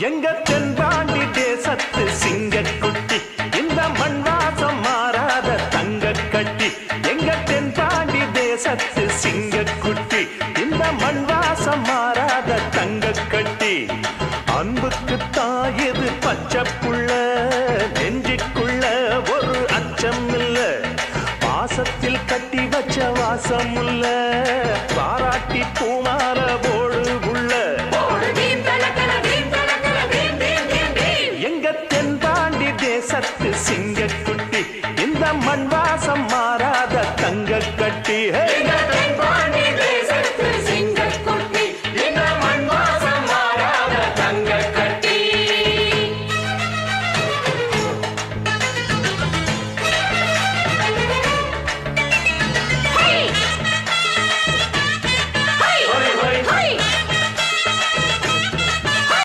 எங்க தென்பாண்டி தேசத்து சிங்கக்குட்டி இந்த மண் வாசம் மாறாத தங்க கட்டி எங்க தென்பாண்டி தேசத்து சிங்கக்குட்டி இந்த மண் வாசம் மாறாத தங்க கட்டி அன்புக்கு தாயது பச்சை